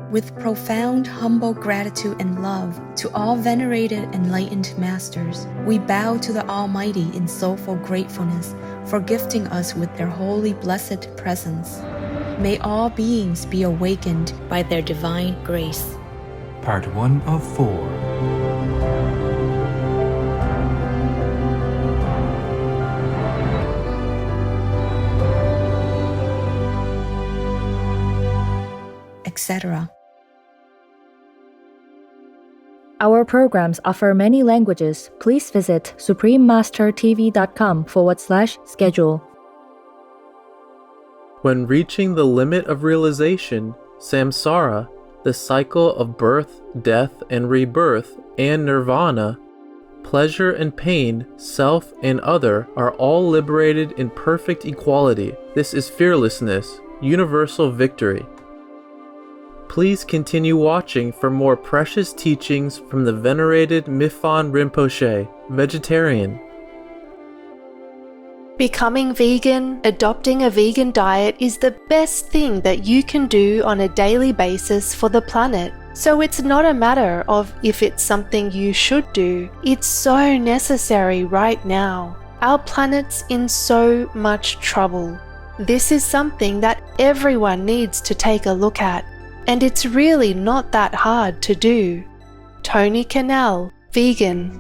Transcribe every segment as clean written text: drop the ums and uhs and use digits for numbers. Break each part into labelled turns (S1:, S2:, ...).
S1: With profound, humble gratitude and love to all venerated enlightened masters, we bow to the Almighty in soulful gratefulness for gifting us with their holy blessed presence. May all beings be awakened by their divine grace.
S2: Part 1 of 4.
S1: Etc.
S3: Our programs offer many languages. Please visit suprememastertv.com/schedule.
S4: When reaching the limit of realization, samsara, the cycle of birth, death, and rebirth, and nirvana, pleasure and pain, self and other, are all liberated in perfect equality. This is fearlessness, universal victory. Please continue watching for more precious teachings from the venerated麦彭仁波切, vegetarian.
S5: Becoming vegan, adopting a vegan diet is the best thing that you can do on a daily basis for the planet. So it's not a matter of if it's something you should do. It's so necessary right now. Our planet's in so much trouble. This is something that everyone needs to take a look at. And it's really not that hard to do. Tony Cannell, vegan.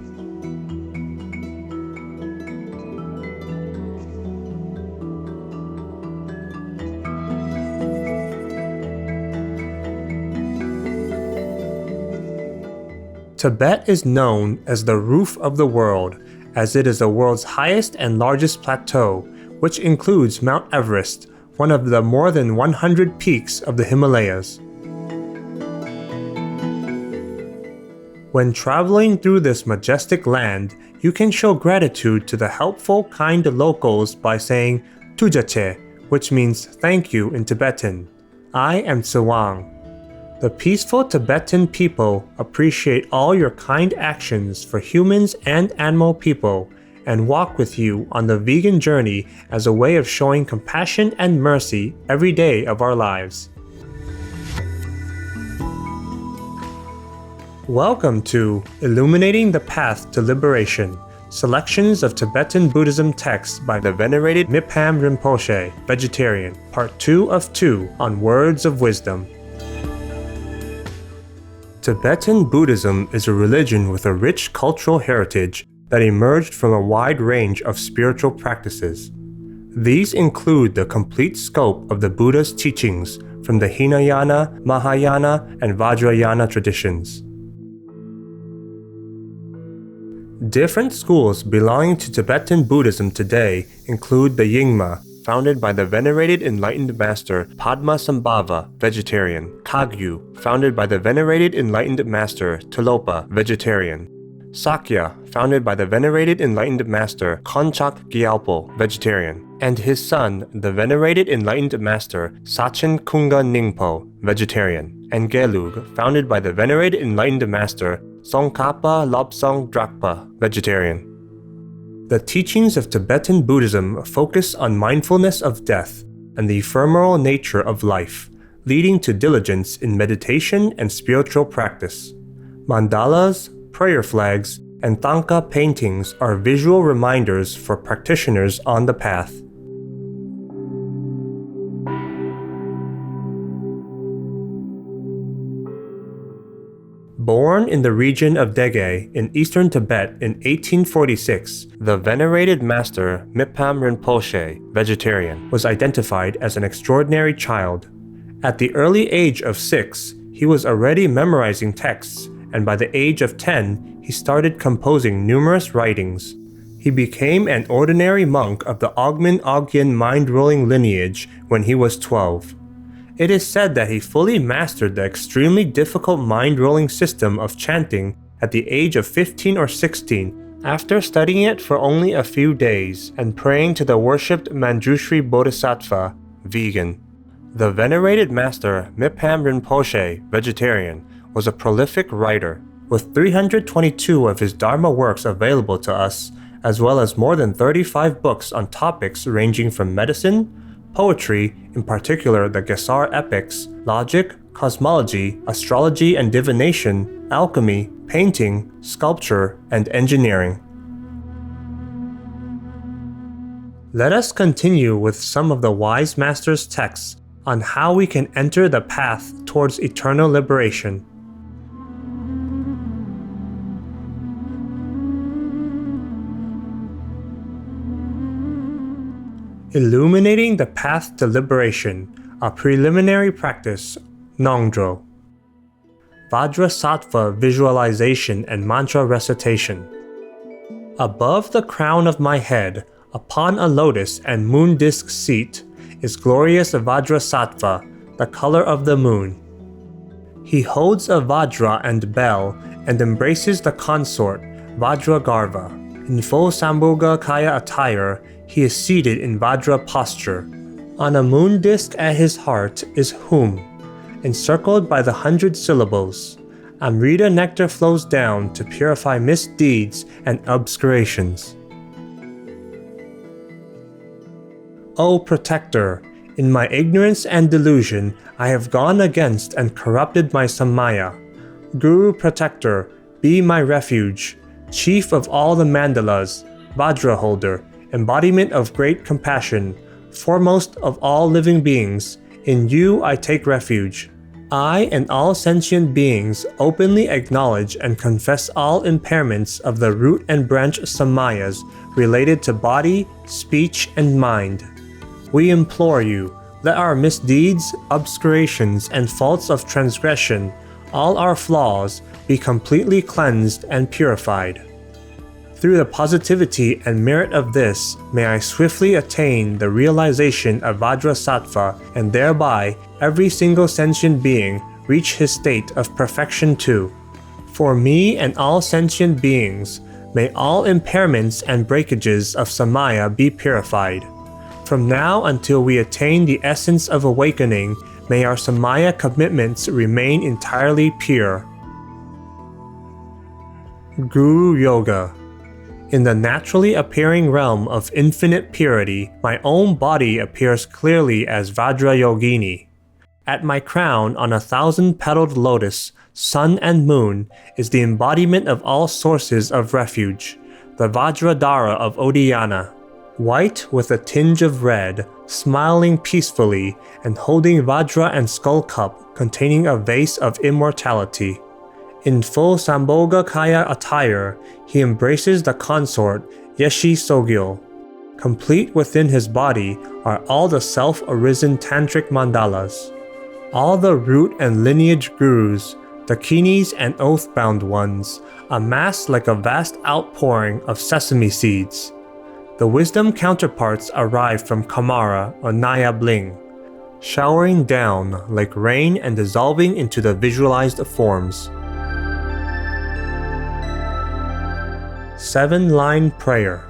S6: Tibet is known as the roof of the world, as it is the world's highest and largest plateau, which includes Mount Everest, one of the more than 100 peaks of the Himalayas. When traveling through this majestic land, you can show gratitude to the helpful, kind locals by saying Tujache, which means thank you in Tibetan. I am Tsewang. The peaceful Tibetan people appreciate all your kind actions for humans and animal people and walk with you on the vegan journey as a way of showing compassion and mercy every day of our lives. Welcome to Illuminating the Path to Liberation, selections of Tibetan Buddhism texts by the venerated麦彭仁波切, vegetarian, part 2 of 2 on words of wisdom. Tibetan Buddhism is a religion with a rich cultural heritage that emerged from a wide range of spiritual practices. These include the complete scope of the Buddha's teachings from the Hinayana, Mahayana, and Vajrayana traditions. Different schools belonging to Tibetan Buddhism today include the Nyingma, founded by the venerated enlightened master Padmasambhava, vegetarian; Kagyu, founded by the venerated enlightened master Tilopa, vegetarian; Sakya, founded by the venerated enlightened master Konchak Gyalpo, vegetarian; and his son, the venerated enlightened master Sachen Kunga Ningpo, vegetarian; and Gelug, founded by the venerated enlightened master Tsongkhapa Lobsang Drakpa, vegetarian. The teachings of Tibetan Buddhism focus on mindfulness of death and the ephemeral nature of life, leading to diligence in meditation and spiritual practice. Mandalas, prayer flags, and thangka paintings are visual reminders for practitioners on the path. Born in the region of Dege in eastern Tibet in 1846, the venerated master麦彭仁波切, vegetarian, was identified as an extraordinary child. At the early age of 6, he was already memorizing texts, and by the age of 10, he started composing numerous writings. He became an ordinary monk of the Ogmen Ogyen mind-ruling lineage when he was 12. It is said that he fully mastered the extremely difficult mind-rolling system of chanting at the age of 15 or 16 after studying it for only a few days and praying to the worshipped Manjushri Bodhisattva, vegan. The venerated master麦彭仁波切, vegetarian, was a prolific writer, with 322 of his Dharma works available to us, as well as more than 35 books on topics ranging from medicine, poetry, in particular the Gesar epics, logic, cosmology, astrology and divination, alchemy, painting, sculpture, and engineering. Let us continue with some of the wise masters' texts on how we can enter the path towards eternal liberation. Illuminating the path to liberation, a preliminary practice, Nongdro. Vajrasattva visualization and mantra recitation. Above the crown of my head, upon a lotus and moon disk seat, is glorious Vajrasattva, the color of the moon. He holds a Vajra and bell and embraces the consort, Vajragarva. In full Sambhoga Kaya attire, he is seated in Vajra posture. On a moon disk at his heart is Hum, encircled by the 100 syllables. Amrita nectar flows down to purify misdeeds and obscurations. O Protector, in my ignorance and delusion, I have gone against and corrupted my Samaya. Guru Protector, be my refuge. Chief of all the mandalas, Vajra holder, embodiment of great compassion, foremost of all living beings, in you I take refuge. I and all sentient beings openly acknowledge and confess all impairments of the root and branch samayas related to body, speech, and mind. We implore you, let our misdeeds, obscurations, and faults of transgression, all our flaws, be completely cleansed and purified. Through the positivity and merit of this, may I swiftly attain the realization of Vajrasattva, and thereby every single sentient being reach his state of perfection too. For me and all sentient beings, may all impairments and breakages of Samaya be purified. From now until we attain the essence of awakening, may our Samaya commitments remain entirely pure. Guru Yoga. In the naturally appearing realm of infinite purity, my own body appears clearly as Vajra Yogini. At my crown on a 1,000-petaled lotus, sun and moon, is the embodiment of all sources of refuge, the Vajradhara of Odiyana. White with a tinge of red, smiling peacefully, and holding Vajra and skull cup containing a vase of immortality. In full Sambhoga Kaya attire, he embraces the consort Yeshi Sogyo. Complete within his body are all the self-arisen tantric mandalas. All the root and lineage gurus, dakinis and oath-bound ones, amassed like a vast outpouring of sesame seeds. The wisdom counterparts arrive from Kamara or Naya Bling, showering down like rain and dissolving into the visualized forms. 7-line prayer.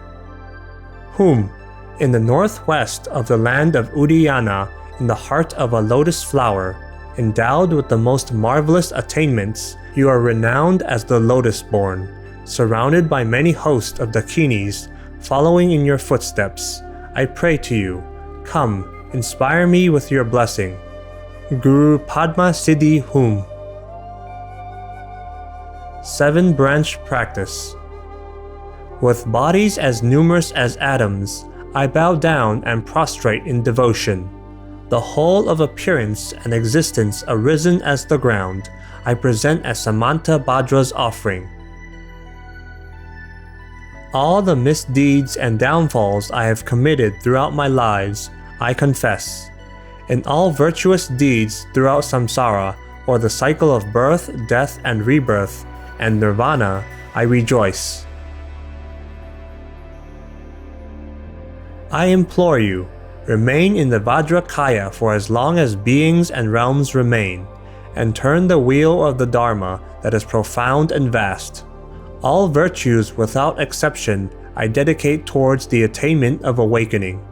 S6: Hum, in the northwest of the land of Udiyana, in the heart of a lotus flower, endowed with the most marvelous attainments, you are renowned as the lotus-born, surrounded by many hosts of dakinis, following in your footsteps. I pray to you, come, inspire me with your blessing. Guru Padma Siddhi Hum. 7-branch practice. With bodies as numerous as atoms, I bow down and prostrate in devotion. The whole of appearance and existence arisen as the ground, I present as Samanta Bhadra's offering. All the misdeeds and downfalls I have committed throughout my lives, I confess. In all virtuous deeds throughout samsara, or the cycle of birth, death, and rebirth, and nirvana, I rejoice. I implore you, remain in the Vajrakaya for as long as beings and realms remain, and turn the wheel of the Dharma that is profound and vast. All virtues without exception I dedicate towards the attainment of awakening.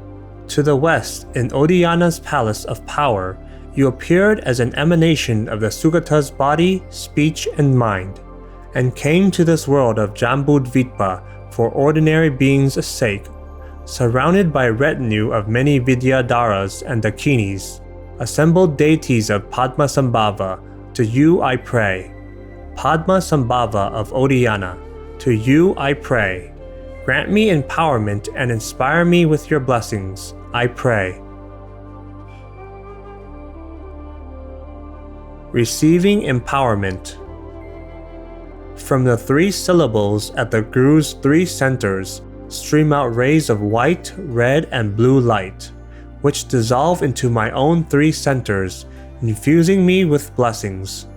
S6: To the west, in Odiyana's palace of power, you appeared as an emanation of the Sugata's body, speech, and mind, and came to this world of Jambudvitpa for ordinary beings' sake, surrounded by a retinue of many Vidyadharas and Dakinis. assembled deities of Padmasambhava, to you I pray. Padmasambhava of Odiyana, to you I pray. Grant me empowerment and inspire me with your blessings, I pray. Receiving empowerment. From the 3 syllables at the Guru's 3 centers stream out rays of white, red, and blue light, which dissolve into my own 3 centers, infusing me with blessings.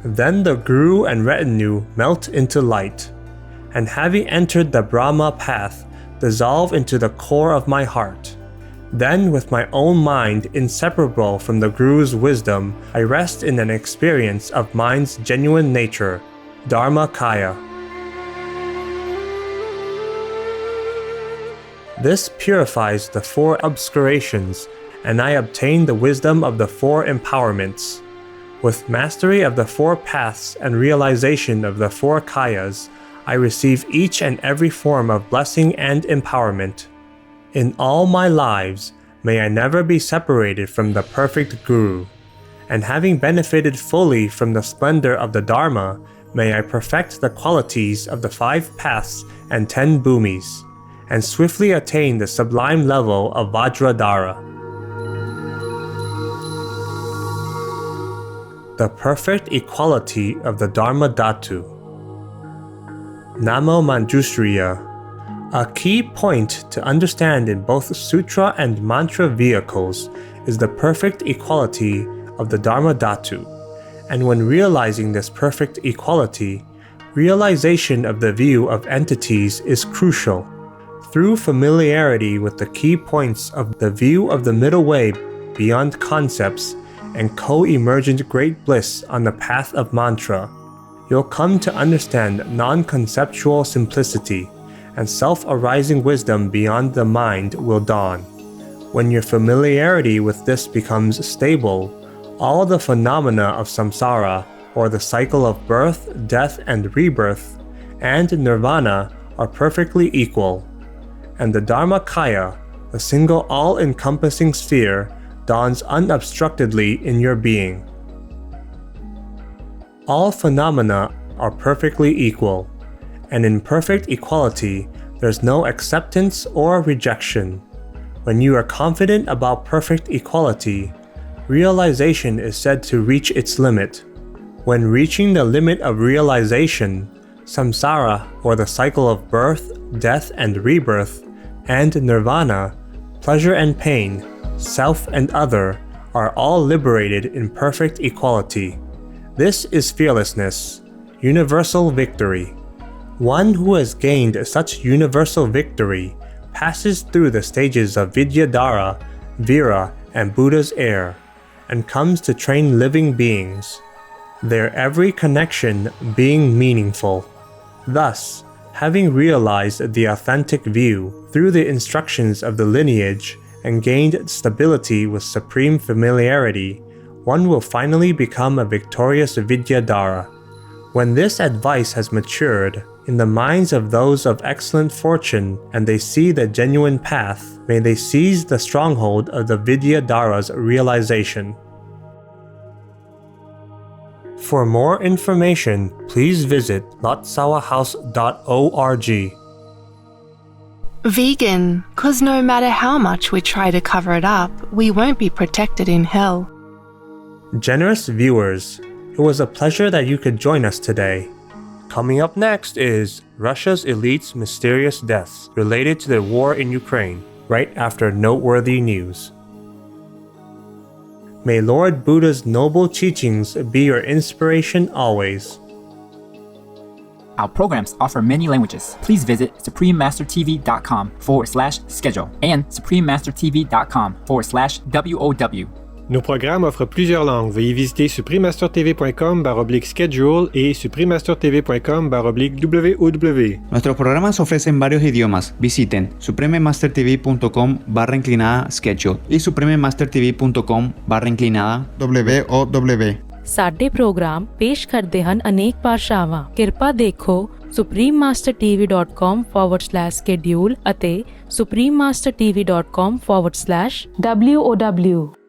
S6: Then the Guru and retinue melt into light, and having entered the Brahma path, dissolve into the core of my heart. Then, with my own mind inseparable from the Guru's wisdom, I rest in an experience of mind's genuine nature, Dharmakaya. This purifies the 4 obscurations, and I obtain the wisdom of the 4 empowerments. With mastery of the 4 paths and realization of the 4 kayas, I receive each and every form of blessing and empowerment. In all my lives, may I never be separated from the perfect Guru. And having benefited fully from the splendor of the Dharma, may I perfect the qualities of the 5 paths and 10 bhumis, and swiftly attain the sublime level of Vajradhara. The perfect equality of the Dharma Dhatu. Namo Manjushriya. A key point to understand in both sutra and mantra vehicles is the perfect equality of the Dharma Dhatu. And when realizing this perfect equality, realization of the view of entities is crucial. Through familiarity with the key points of the view of the middle way beyond concepts and co-emergent great bliss on the path of mantra, you'll come to understand non-conceptual simplicity, and self-arising wisdom beyond the mind will dawn. When your familiarity with this becomes stable, all the phenomena of samsara, or the cycle of birth, death, and rebirth, and nirvana are perfectly equal, and the Dharmakaya, the single all-encompassing sphere, dawns unobstructedly in your being. All phenomena are perfectly equal, and in perfect equality, there's no acceptance or rejection. When you are confident about perfect equality, realization is said to reach its limit. When reaching the limit of realization, samsara, or the cycle of birth, death, and rebirth, and nirvana, pleasure and pain, self and other, are all liberated in perfect equality. This is fearlessness, universal victory. One who has gained such universal victory passes through the stages of Vidyadhara, Vira, and Buddha's air, and comes to train living beings, their every connection being meaningful. Thus, having realized the authentic view through the instructions of the lineage and gained stability with supreme familiarity, one will finally become a victorious Vidyadhara. When this advice has matured in the minds of those of excellent fortune and they see the genuine path, may they seize the stronghold of the Vidyadhara's realization. For more information, please visit lotsawahouse.org.
S5: Vegan, 'cause no matter how much we try to cover it up, we won't be protected in hell.
S6: Generous viewers, it was a pleasure that you could join us today. Coming up next is Russia's elite's mysterious deaths related to the war in Ukraine, right after noteworthy news. May Lord Buddha's noble teachings be your inspiration always.
S7: Our programs offer many languages. Please visit suprememastertv.com/schedule and suprememastertv.com/WOW.
S8: Nos programmes offrent plusieurs langues. Veuillez visiter suprememastertv.com/schedule et suprememastertv.com/WOW.
S9: Nuestros programas ofrecen varios idiomas. Visiten suprememastertv.com/schedule y suprememastertv.com/WOW.
S10: ਸਾਡੇ programme ਪੇਸ਼ ਕਰਦੇ ਹਨ ਅਨੇਕ ਭਾਸ਼ਾਵਾਂ। ਕਿਰਪਾ ਦੇਖੋ suprememastertv.com/schedule ਅਤੇ suprememastertv.com/WOW